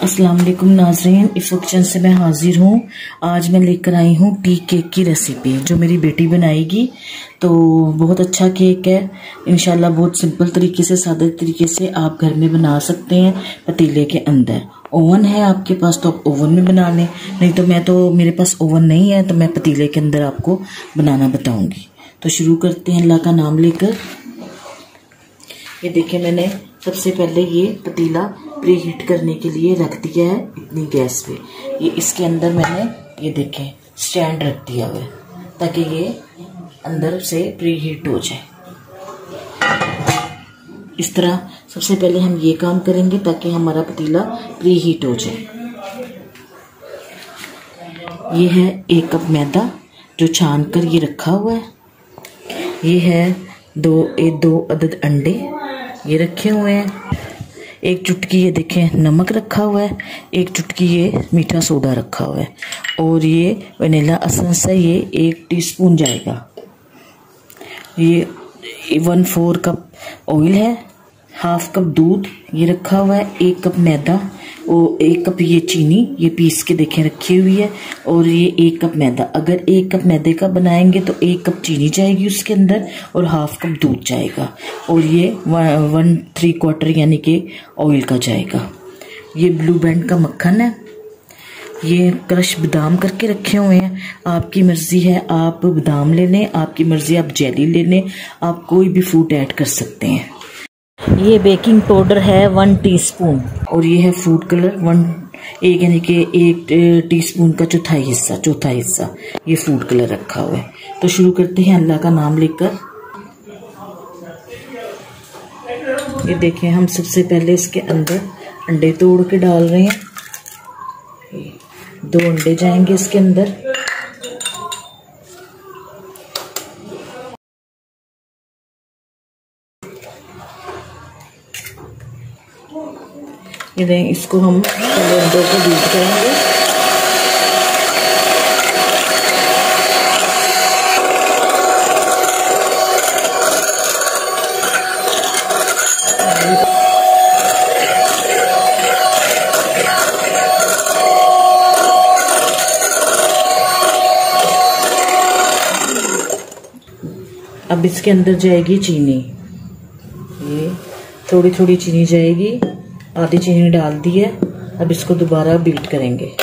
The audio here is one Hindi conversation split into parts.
अस्सलाम वालेकुम नाज़रीन, इफ़्फ़ो किचन से मैं हाजिर हूँ। आज मैं लेकर आई हूँ टी केक की रेसिपी जो मेरी बेटी बनाएगी। तो बहुत अच्छा केक है इंशाल्लाह। बहुत सिंपल तरीके से, सादे तरीके से आप घर में बना सकते हैं। पतीले के अंदर ओवन है आपके पास तो आप ओवन में बना लें, नहीं तो मेरे पास ओवन नहीं है तो मैं पतीले के अंदर आपको बनाना बताऊँगी। तो शुरू करते हैं अल्लाह का नाम लेकर। ये देखिए, मैंने सबसे पहले ये पतीला प्री हीट करने के लिए रख दिया है इतनी गैस पे। ये इसके अंदर मैंने ये देखें स्टैंड रख दिया हुआ है ताकि ये अंदर से प्री हीट हो जाए। इस तरह सबसे पहले हम ये काम करेंगे ताकि हमारा पतीला प्री हीट हो जाए। ये है 1 कप मैदा जो छान कर ये रखा हुआ है। ये है दो अदद अंडे ये रखे हुए हैं। 1 चुटकी ये देखें नमक रखा हुआ है। 1 चुटकी ये मीठा सोडा रखा हुआ है। और ये वनीला एसेंस है, ये 1 टीस्पून जाएगा। ये 1/4 कप ऑयल है। 1/2 कप दूध ये रखा हुआ है। 1 कप मैदा और 1 कप ये चीनी ये पीस के देखें रखी हुई है। और ये 1 कप मैदा, अगर 1 कप मैदे का बनाएंगे तो 1 कप चीनी जाएगी उसके अंदर और 1/2 कप दूध जाएगा। और ये 1¾ यानी कि ऑयल का जाएगा। ये ब्लू बैंड का मक्खन है। ये क्रश बादाम करके रखे हुए हैं। आपकी मर्जी है, आप बादाम ले लें, आपकी मर्जी आप जेली ले लें, आप कोई भी फ्रूट ऐड कर सकते हैं। ये बेकिंग पाउडर है 1 टीस्पून। और ये है फूड कलर 1 यानी कि 1 टीस्पून का चौथा हिस्सा ये फूड कलर रखा हुआ है। तो शुरू करते हैं अल्लाह का नाम लेकर। ये देखें, हम सबसे पहले इसके अंदर अंडे तोड़ के डाल रहे हैं। 2 अंडे जाएंगे इसके अंदर। ये देखें, इसको हम पहले अंडों को बीट करेंगे। अब इसके अंदर जाएगी चीनी। ये थोड़ी थोड़ी चीनी जाएगी, आधी चीनी डाल दी है। अब इसको दोबारा बीट करेंगे।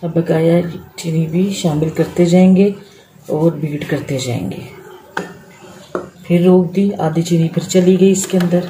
अब बकाया चीनी भी शामिल करते जाएंगे और बीट करते जाएंगे। फिर रोक दी, आधी चीनी फिर चली गई इसके अंदर।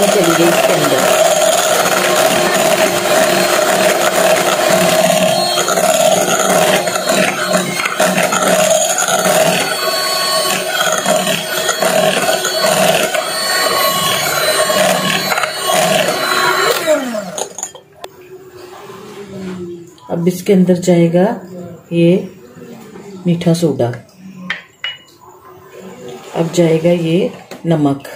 चली गई इसके अंदर। अब इसके अंदर जाएगा ये मीठा सोडा। अब जाएगा ये नमक।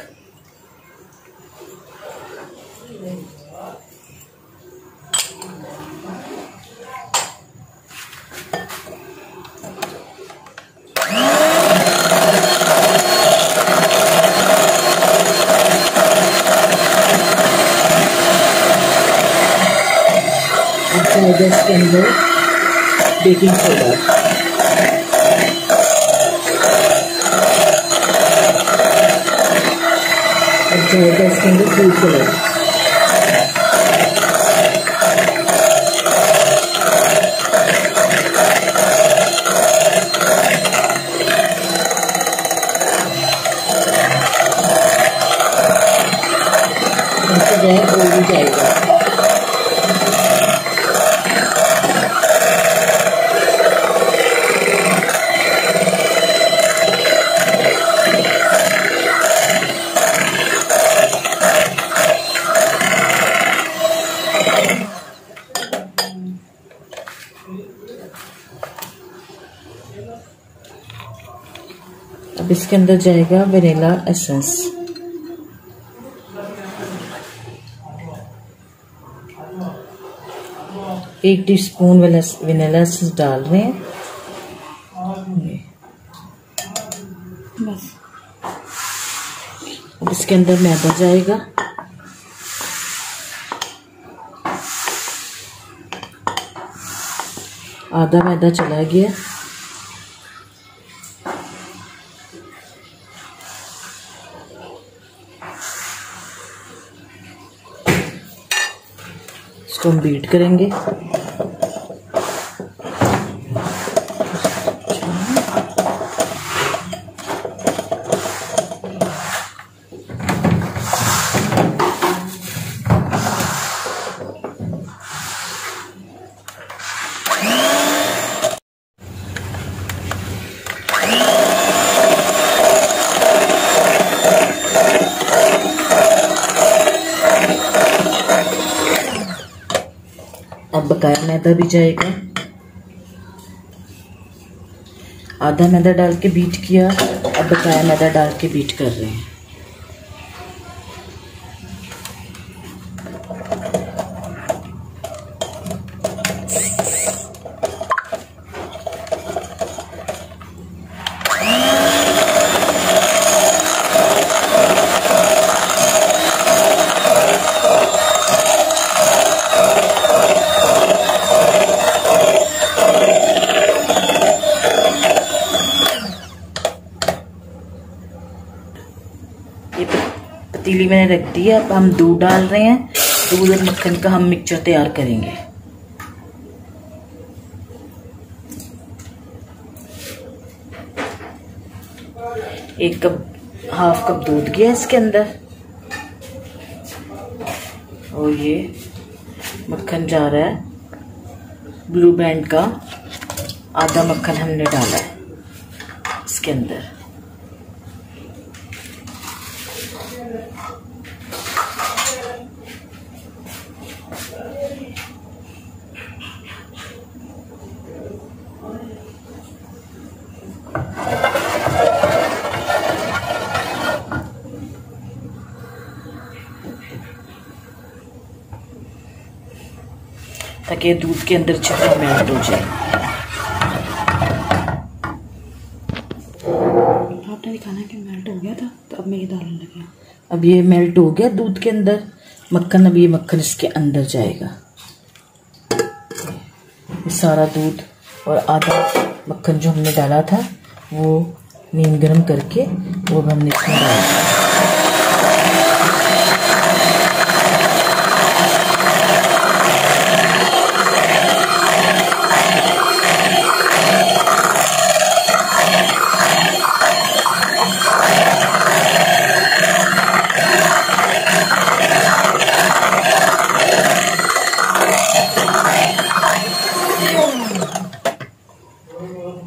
जाएगा इसके अंदर बेकिंग सोडा। अब जाएगा इसके अंदर फूड कलर। अब इसके अंदर जाएगा वनीला एसेंस। एक टीस्पून वनीला एसेंस डाल रहे हैं बस। अब इसके अंदर मैदा जाएगा। आधा मैदा चला गया। इसको हम बीट करेंगे। अब बकाया मैदा भी जाएगा। आधा मैदा डाल के बीट किया, अब बकाया मैदा डाल के बीट कर रहे हैं। पतीली मैंने रख दी है। अब हम दूध डाल रहे हैं। दूध और मक्खन का हम मिक्सचर तैयार करेंगे। एक कप, हाफ कप दूध गया इसके अंदर और ये मक्खन जा रहा है। ब्लू बैंड का आधा मक्खन हमने डाला है इसके अंदर। ताकि दूध के अंदर अच्छी तरह मेल्ट हो जाए। आपने दिखाना कि मेल्ट हो गया था, तो अब मैं ये डालने लगी। अब ये मेल्ट हो गया दूध के अंदर मक्खन। अब ये मक्खन इसके अंदर जाएगा। ये सारा दूध और आधा मक्खन जो हमने डाला था वो नीम गर्म करके वो हमने इसमें डाला।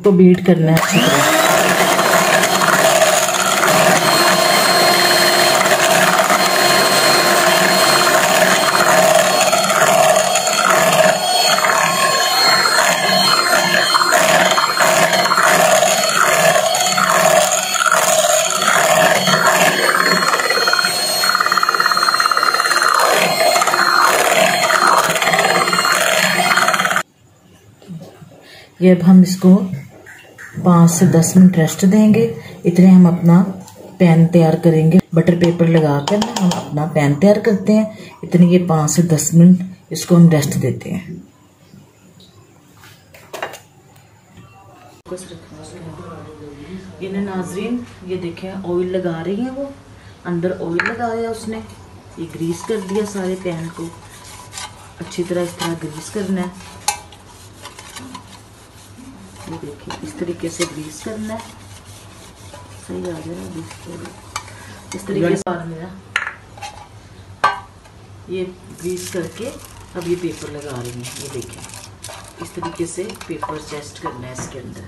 तो बीट करना है अच्छी तरह। ये अब हम इसको 5 से 10 मिनट रेस्ट देंगे। इतने हम अपना पैन तैयार करेंगे। बटर पेपर लगा कर ना हम अपना पैन तैयार करते हैं। इतने ये 5 से 10 मिनट इसको हम रेस्ट देते हैं। ये ना नाजरीन, ये देखें ऑयल लगा रही है वो। अंदर ऑयल लगाया उसने, ये ग्रीस कर दिया सारे पैन को। अच्छी तरह इस तरह ग्रीस करना है। ये देखिए इस तरीके से ग्रीस करना है। सही आ जाएगा इस तरीके से। मेरा ये ग्रीस करके अब ये पेपर लगा रही है। ये देखिए इस तरीके से पेपर सेट करना है इसके अंदर।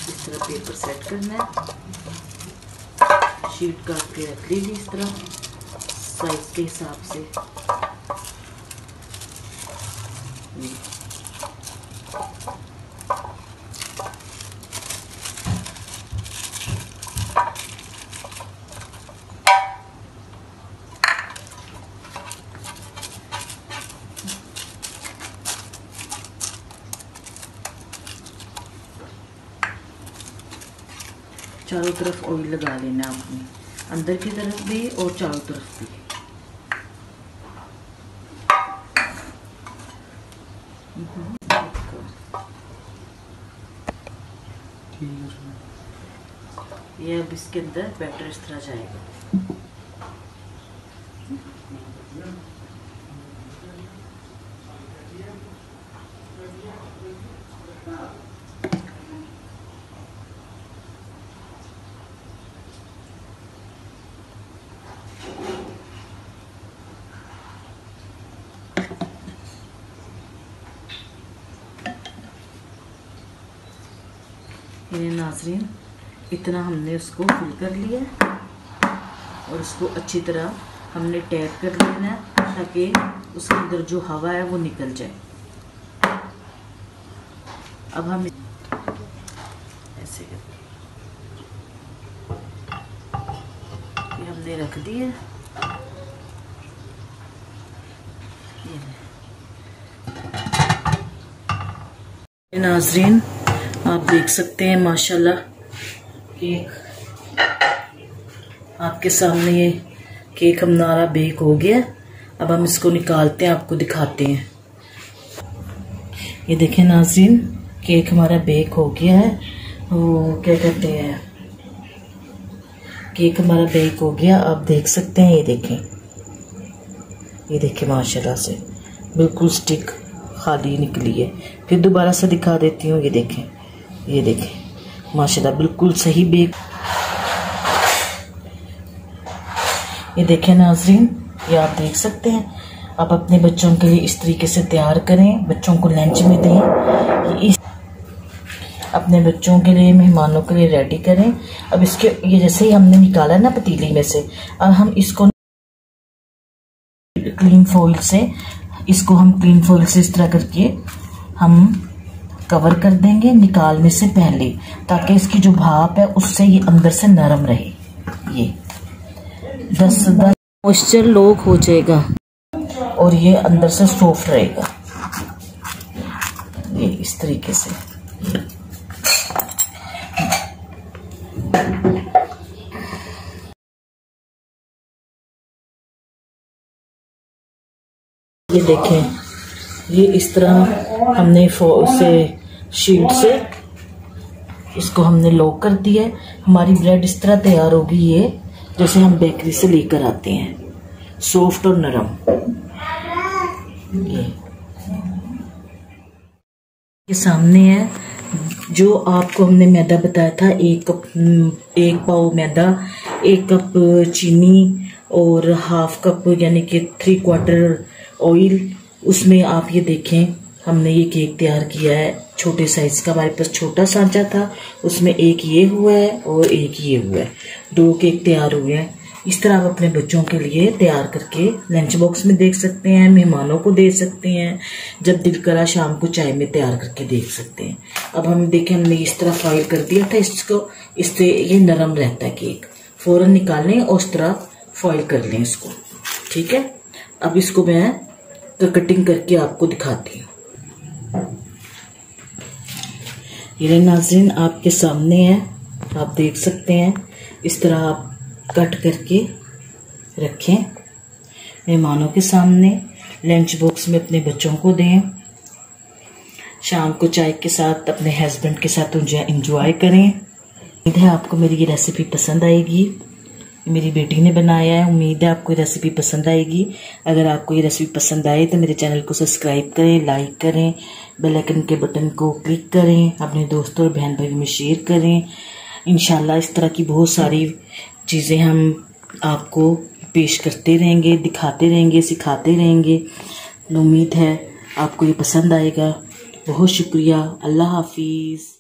इस तरह पेपर सेट करना है। शीट काट के रख लीजिए इस तरह साइज के हिसाब से। चारों तरफ ऑयल लगा लेना आपने, अंदर की तरफ भी और चारों तरफ भी। ये अब इसके अंदर बैटर इस तरह जाएगा। ये नाज़रीन, इतना हमने उसको फिल कर लिया और उसको अच्छी तरह हमने टैप कर लेना है ताकि उसके अंदर जो हवा है वो निकल जाए। अब हम ऐसे ये हमने रख दिया। नाज़रीन, आप देख सकते हैं माशाल्लाह केक आपके सामने, ये केक हमारा बेक हो गया। अब हम इसको निकालते हैं, आपको दिखाते हैं। ये देखें नाज़रीन, केक हमारा बेक हो गया है। वो क्या कहते हैं, केक हमारा बेक हो गया, आप देख सकते हैं। ये देखें माशाल्लाह से बिल्कुल स्टिक खाली निकली है। फिर दोबारा से दिखा देती हूँ। ये देखें माशाल्लाह बिल्कुल सही बेक। ये देखें नाज़रीन, ये आप देख सकते हैं। आप अपने बच्चों के लिए इस तरीके से तैयार करें, बच्चों को लंच में दें, अपने बच्चों के लिए, मेहमानों के लिए रेडी करें। अब इसके ये जैसे ही हमने निकाला ना पतीली में से, अब हम इसको क्लीन फॉइल से इस तरह करके हम कवर कर देंगे निकालने से पहले, ताकि इसकी जो भाप है उससे ये अंदर से नरम रहे। ये 10 मॉइस्चर लॉक हो जाएगा और ये अंदर से सॉफ्ट रहेगा। ये इस तरीके से ये देखें, ये इस तरह हमने उसे शीट से इसको हमने लॉक कर दिया है। हमारी ब्रेड इस तरह तैयार होगी, ये जैसे हम बेकरी से लेकर आते हैं, सॉफ्ट और नरम। ये सामने है जो आपको हमने मैदा बताया था, 1 पाव मैदा, 1 कप चीनी और हाफ कप यानी कि 3/4 ऑयल। उसमें आप ये देखें, हमने ये केक तैयार किया है छोटे साइज का। हमारे पास छोटा सांचा था, उसमें एक ये हुआ है और एक ये हुआ है, 2 केक तैयार हुए हैं। इस तरह आप अपने बच्चों के लिए तैयार करके लंच बॉक्स में देख सकते हैं, मेहमानों को दे सकते हैं, जब दिल करा शाम को चाय में तैयार करके देख सकते हैं। अब हम देखें, हमने इस तरह फॉइल कर दिया था इसको, इससे ये नरम रहता है केक। फौरन निकालें और उस तरह फॉइल कर लें इसको, ठीक है। अब इसको मैं कटिंग करके आपको दिखाती हूँ। ये नाज़रीन आपके सामने है, आप देख सकते हैं। इस तरह आप कट करके रखें मेहमानों के सामने, लंच बॉक्स में अपने बच्चों को दें, शाम को चाय के साथ अपने हस्बैंड के साथ एंजॉय करें। उम्मीद है आपको मेरी ये रेसिपी पसंद आएगी। मेरी बेटी ने बनाया है, उम्मीद है आपको ये रेसिपी पसंद आएगी। अगर आपको ये रेसिपी पसंद आए तो मेरे चैनल को सब्सक्राइब करें, लाइक करें, बेल आइकन के बटन को क्लिक करें, अपने दोस्तों और बहन भाई में शेयर करें। इंशाल्लाह इस तरह की बहुत सारी चीज़ें हम आपको पेश करते रहेंगे, दिखाते रहेंगे, सिखाते रहेंगे। उम्मीद है आपको ये पसंद आएगा। बहुत शुक्रिया। अल्लाह हाफिज़।